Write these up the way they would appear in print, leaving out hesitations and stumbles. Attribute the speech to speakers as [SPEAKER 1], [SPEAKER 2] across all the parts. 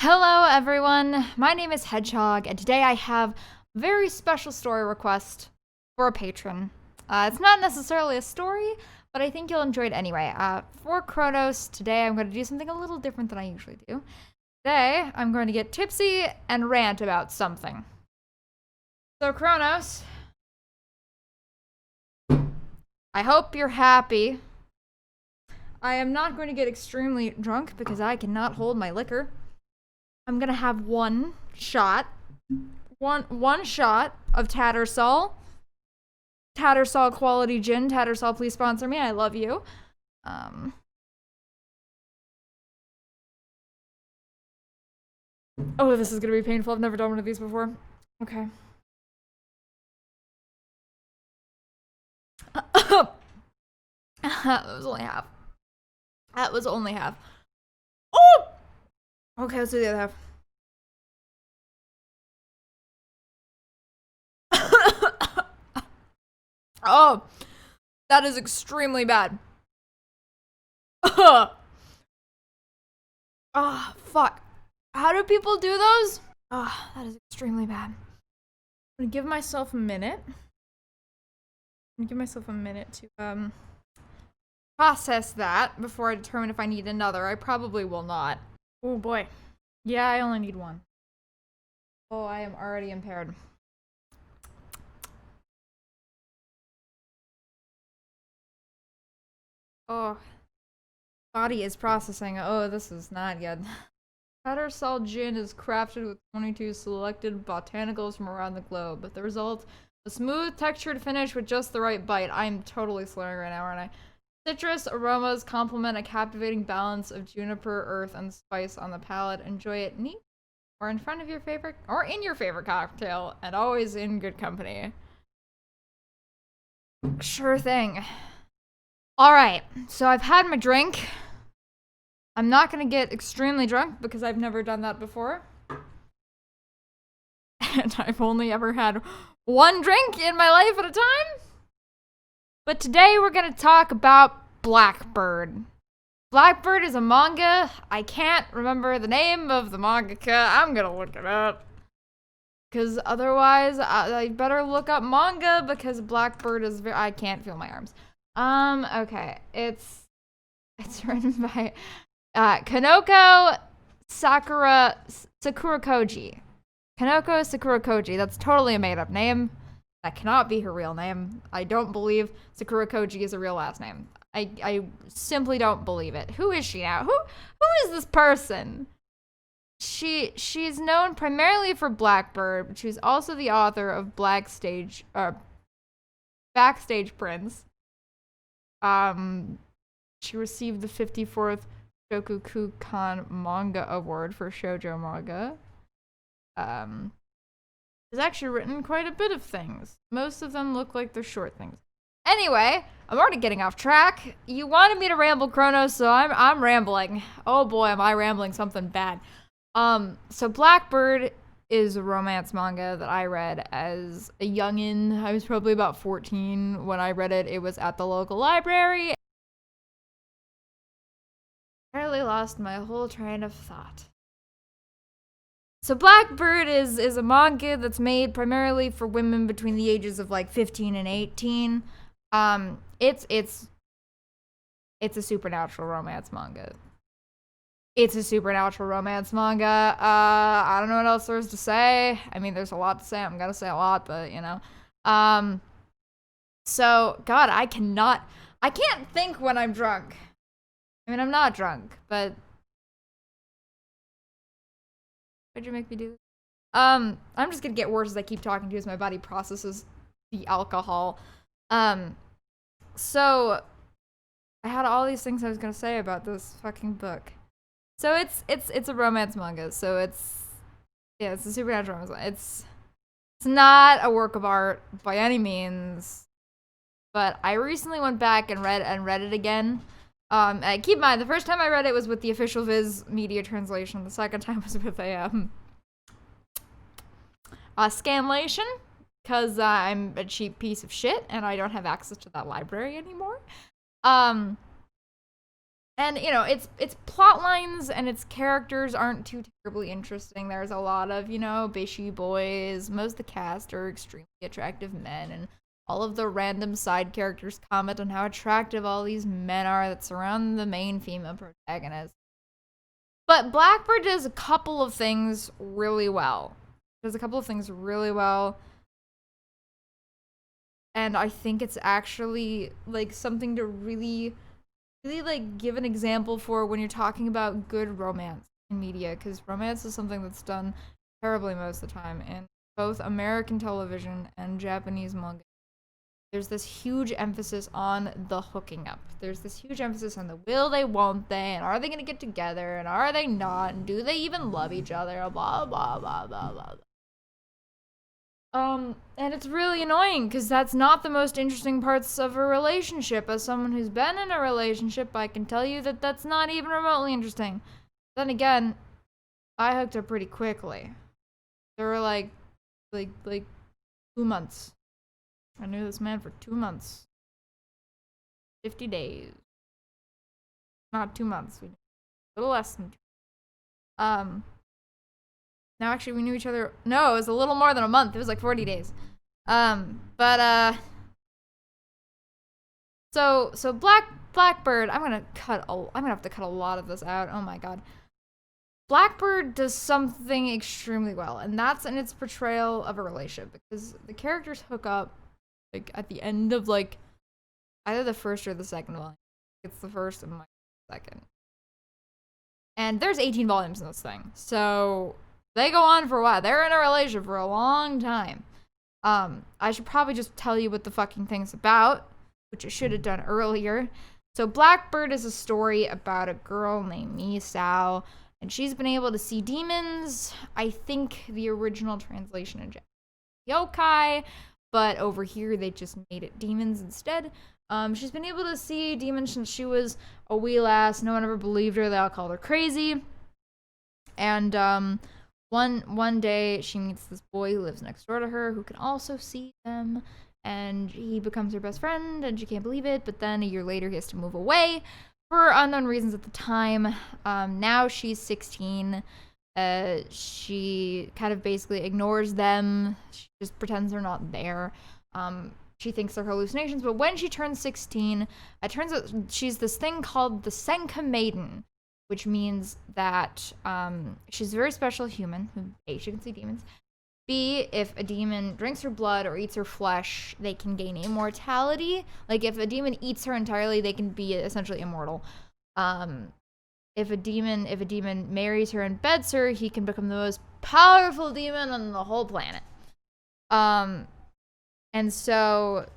[SPEAKER 1] Hello everyone, my name is Hedgehog, and today I have a very special story request for a patron. It's not necessarily a story, but I think you'll enjoy it anyway. For Kronos, today I'm going to do something a little different than I usually do. Today, I'm going to get tipsy and rant about something. So Kronos, I hope you're happy. I am not going to get extremely drunk because I cannot hold my liquor. I'm gonna have one shot of Tattersall. Tattersall quality gin. Tattersall, please sponsor me. I love you. Oh, this is gonna be painful. I've never done one of these before. Okay. That was only half. That was only half. Oh! Okay, let's do the other half. Oh, that is extremely bad. Oh, fuck. How do people do those? Oh, that is extremely bad. I'm gonna give myself a minute. To process that before I determine if I need another. I probably will not. Oh boy. Yeah, I only need one. Oh, I am already impaired. Oh. Body is processing. Oh, this is not good. Tattersall gin is crafted with 22 selected botanicals from around the globe. The result, a smooth, textured finish with just the right bite. I'm totally slurring right now, aren't I? Citrus aromas complement a captivating balance of juniper, earth, and spice on the palate. Enjoy it neat or in front of your favorite, or in your favorite cocktail, and always in good company. Sure thing. Alright, so I've had my drink. I'm not gonna get extremely drunk because I've never done that before. And I've only ever had one drink in my life at a time. But today we're gonna talk about Blackbird. Blackbird is a manga. I can't remember the name of the mangaka. I'm gonna look it up. Because otherwise, I better look up manga because Blackbird is I can't feel my arms. Okay. It's written by Kanoko Sakurakoji. Kanoko Sakurakoji. That's totally a made-up name. That cannot be her real name. I don't believe Sakurakoji is a real last name. I simply don't believe it. Who is she now? Who is this person? She's known primarily for Blackbird, but she's also the author of Backstage Prince. She received the 54th Shokukukan Manga Award for shoujo manga. She's actually written quite a bit of things. Most of them look like they're short things. Anyway, I'm already getting off track. You wanted me to ramble, Kronos, so I'm rambling. Oh boy, am I rambling something bad. So Blackbird is a romance manga that I read as a youngin'. I was probably about 14 when I read it. It was at the local library. I really lost my whole train of thought. So Blackbird is a manga that's made primarily for women between the ages of like 15 and 18. It's a supernatural romance manga. It's a supernatural romance manga. I don't know what else there's to say. I mean, there's a lot to say. I'm gonna say a lot, but you know. So God, I can't think when I'm drunk. I mean, I'm not drunk, but why'd you make me do this? I'm just gonna get worse as I keep talking to you as my body processes the alcohol. So I had all these things I was gonna say about this fucking book. So it's a romance manga. So it's a supernatural romance manga. It's not a work of art by any means. But I recently went back and read it again. Keep in mind, the first time I read it was with the official Viz media translation. The second time was with a scanlation, because I'm a cheap piece of shit and I don't have access to that library anymore. And you know, its plot lines and its characters aren't too terribly interesting. There's a lot of, you know, bishy boys. Most of the cast are extremely attractive men, and all of the random side characters comment on how attractive all these men are that surround the main female protagonist. But Blackbird does a couple of things really well. And I think it's actually like something to really like give an example for when you're talking about good romance in media, because romance is something that's done terribly most of the time in both American television and Japanese manga. There's this huge emphasis on the hooking up. There's this huge emphasis on the will they, won't they, and are they gonna get together, and are they not, and do they even love each other, blah blah blah blah blah. And it's really annoying because that's not the most interesting parts of a relationship. As someone who's been in a relationship, I can tell you that that's not even remotely interesting. Then again, I hooked up pretty quickly. There were like 2 months. I knew this man for 2 months. 50 days. Not 2 months. A little less than 2. No, actually, we knew each other. No, it was a little more than a month. It was like 40 days. So Blackbird. I'm gonna have to cut a lot of this out. Oh my god. Blackbird does something extremely well, and that's in its portrayal of a relationship, because the characters hook up like at the end of like either the first or the second volume. It's the first and my second. And there's 18 volumes in this thing, so they go on for a while. They're in a relationship for a long time. I should probably just tell you what the fucking thing's about, which I should have done earlier. So Blackbird is a story about a girl named Misao, and she's been able to see demons. I think the original translation in Japanese, yokai, but over here they just made it demons instead. She's been able to see demons since she was a wee lass. No one ever believed her. They all called her crazy. And one day she meets this boy who lives next door to her who can also see them, and he becomes her best friend, and she can't believe it. But then a year later he has to move away for unknown reasons at the time. Now she's 16. She kind of basically ignores them. She just pretends they're not there. She thinks they're hallucinations, but when she turns 16, it turns out she's this thing called the Senka Maiden, which means that she's a very special human. A, she can see demons. B, if a demon drinks her blood or eats her flesh, they can gain immortality. Like, if a demon eats her entirely, they can be essentially immortal. If a demon marries her and beds her, he can become the most powerful demon on the whole planet. And so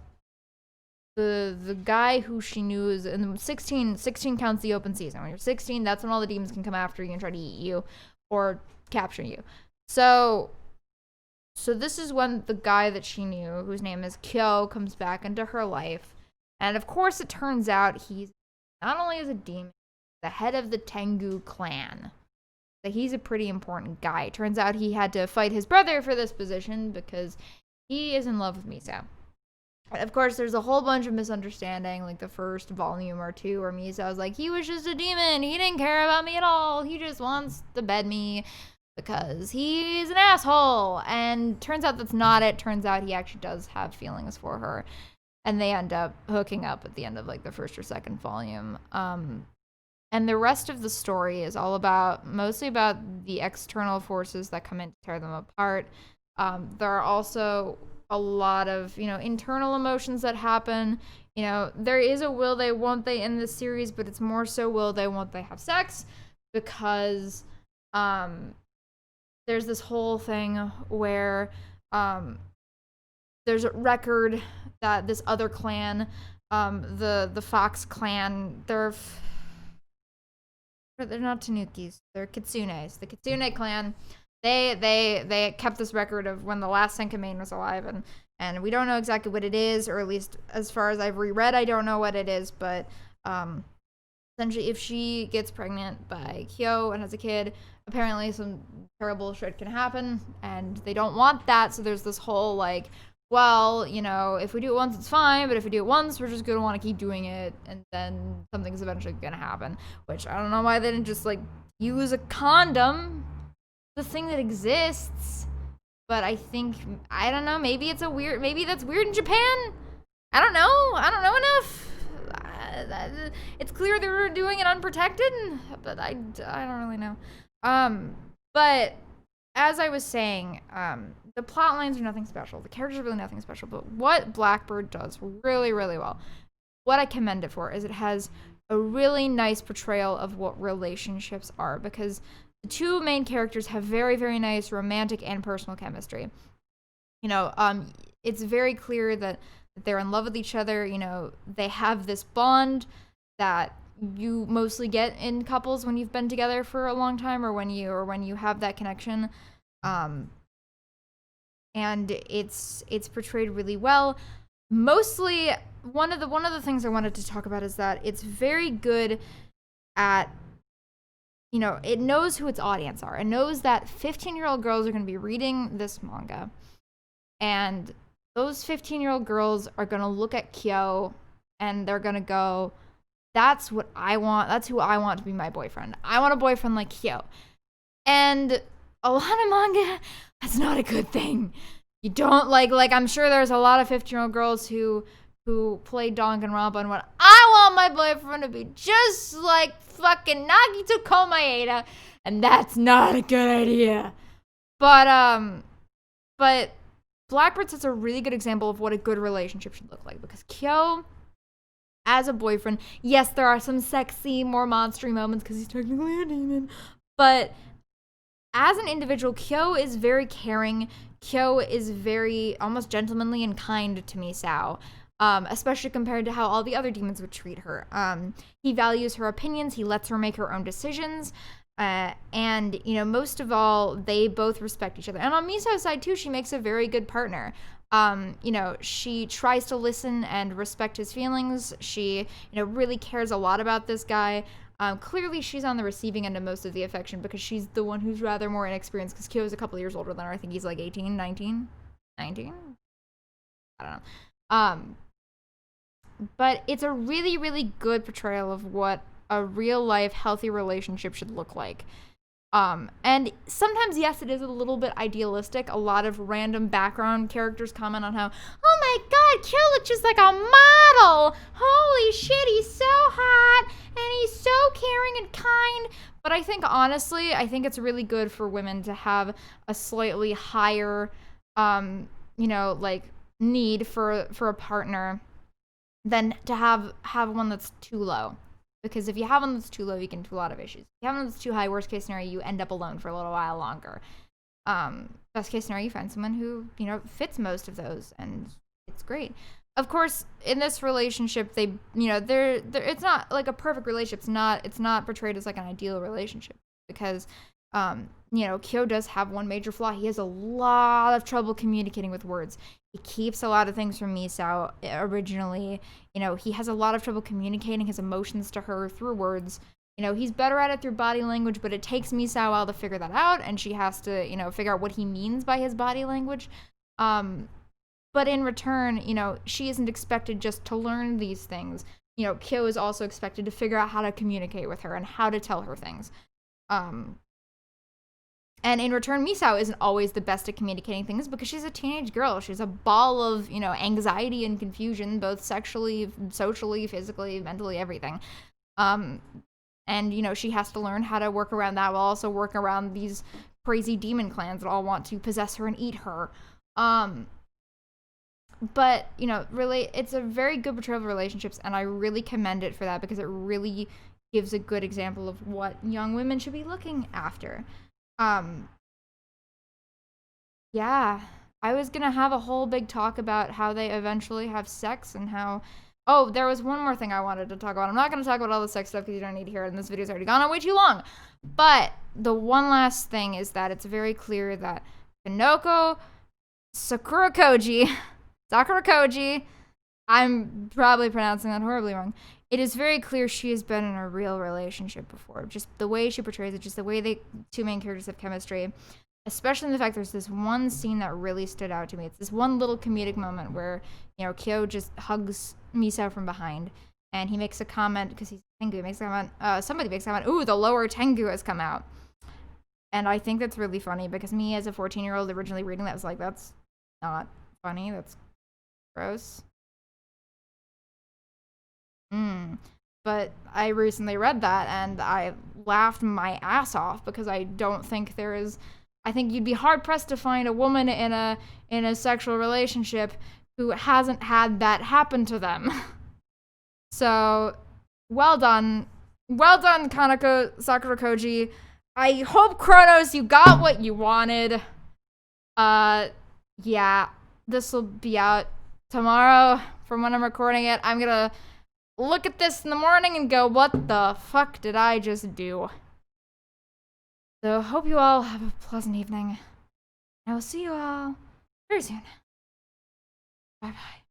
[SPEAKER 1] the guy who she knew is in 16 counts the open season. When you're 16, that's when all the demons can come after you and try to eat you or capture you. So this is when the guy that she knew, whose name is Kyo, comes back into her life. And of course it turns out he's not only is a demon, the head of the Tengu clan. So he's a pretty important guy. It turns out he had to fight his brother for this position because he is in love with Misao. Of course, there's a whole bunch of misunderstanding, like the first volume or two, where Misao was like, he was just a demon. He didn't care about me at all. He just wants to bed me because he's an asshole. And turns out that's not it. Turns out he actually does have feelings for her. And they end up hooking up at the end of like the first or second volume. And the rest of the story is all mostly about the external forces that come in to tear them apart. There are also a lot of, internal emotions that happen. There is a will they, won't they in this series, but it's more so will they, won't they have sex, because there's this whole thing where there's a record that this other clan, the Fox clan, they're not Tanukis, they're Kitsunes. The Kitsune clan, they kept this record of when the last Senka main was alive, and we don't know exactly what it is, or at least as far as I've reread, I don't know what it is, but essentially if she gets pregnant by Kyo and has a kid, apparently some terrible shit can happen, and they don't want that, so there's this whole like well, you know, if we do it once, it's fine, but if we do it once, we're just gonna want to keep doing it, and then something's eventually gonna happen. Which, I don't know why they didn't just, like, use a condom, the thing that exists. But I think, I don't know, maybe that's weird in Japan? I don't know enough. It's clear they were doing it unprotected, but I don't really know. But as I was saying, the plot lines are nothing special. The characters are really nothing special. But what Blackbird does really, really well, what I commend it for, is it has a really nice portrayal of what relationships are. Because the two main characters have very, very nice romantic and personal chemistry. You know, it's very clear that they're in love with each other. You know, they have this bond that you mostly get in couples when you've been together for a long time, or when you have that connection. And it's portrayed really well. Mostly, one of the things I wanted to talk about is that it's very good at, you know, it knows who its audience are. It knows that 15-year-old girls are going to be reading this manga, and those 15-year-old girls are going to look at Kyo and they're going to go, that's what I want. That's who I want to be my boyfriend. I want a boyfriend like Kyo. And a lot of manga, that's not a good thing. You don't like I'm sure there's a lot of 15-year-old girls who play Danganronpa and went, I want my boyfriend to be just like fucking Nagito Komaeda, and that's not a good idea. But Blackbird sets a really good example of what a good relationship should look like, because Kyo, as a boyfriend, yes, there are some sexy, more monstery moments because he's technically a demon, but as an individual, Kyo is very caring. Kyo is very almost gentlemanly and kind to Misao, especially compared to how all the other demons would treat her. He values her opinions. He lets her make her own decisions. And, you know, most of all, they both respect each other. And on Misao's side, too, she makes a very good partner. You know, she tries to listen and respect his feelings. She, you know, really cares a lot about this guy. Clearly, she's on the receiving end of most of the affection because she's the one who's rather more inexperienced, because Kyo's a couple years older than her. I think he's like 18, 19? I don't know. But it's a really, really good portrayal of what a real-life, healthy relationship should look like. And sometimes, yes, it is a little bit idealistic. A lot of random background characters comment on how, oh my god, Kyo looks just like a model! Holy shit, he's so hot! And he's so caring and kind! But I think, honestly, it's really good for women to have a slightly higher, you know, like, need for a partner than to have one that's too low. Because if you have one that's too low, you get into a lot of issues. If you have one that's too high, worst case scenario, you end up alone for a little while longer. Best case scenario, you find someone who, you know, fits most of those, and it's great. Of course, in this relationship, they, you know, they're it's not like a perfect relationship. It's not portrayed as like an ideal relationship, because, you know, Kyo does have one major flaw. He has a lot of trouble communicating with words. He keeps a lot of things from Misao originally. You know, he has a lot of trouble communicating his emotions to her through words. You know, he's better at it through body language, but it takes Misao a while to figure that out, and she has to, you know, figure out what he means by his body language. But in return, you know, she isn't expected just to learn these things. You know, Kyo is also expected to figure out how to communicate with her and how to tell her things. And in return, Misao isn't always the best at communicating things because she's a teenage girl. She's a ball of, you know, anxiety and confusion, both sexually, socially, physically, mentally, everything. And, you know, she has to learn how to work around that while also work around these crazy demon clans that all want to possess her and eat her. But, you know, really, it's a very good portrayal of relationships, and I really commend it for that because it really gives a good example of what young women should be looking after. Yeah, I was gonna have a whole big talk about how they eventually have sex and how, oh, there was one more thing I wanted to talk about. I'm not gonna talk about all the sex stuff because you don't need to hear it, and this video's already gone on way too long. But the one last thing is that it's very clear that Kanoko Sakurakoji, I'm probably pronouncing that horribly wrong. It is very clear she has been in a real relationship before. Just the way she portrays it, just the way the two main characters have chemistry. Especially in the fact there's this one scene that really stood out to me. It's this one little comedic moment where, you know, Kyo just hugs Misa from behind, and he makes a comment, because he's Tengu, makes a comment, somebody makes a comment, ooh, the lower Tengu has come out. And I think that's really funny, because me as a 14-year-old originally reading that was like, that's not funny, that's gross. But I recently read that, and I laughed my ass off, because I don't think there is... I think you'd be hard-pressed to find a woman in a sexual relationship who hasn't had that happen to them. So, well done. Well done, Kanako Sakura Koji. I hope, Kronos, you got what you wanted. Yeah, this will be out tomorrow from when I'm recording it. I'm gonna look at this in the morning and go, what the fuck did I just do? So, hope you all have a pleasant evening. I will see you all very soon. Bye-bye.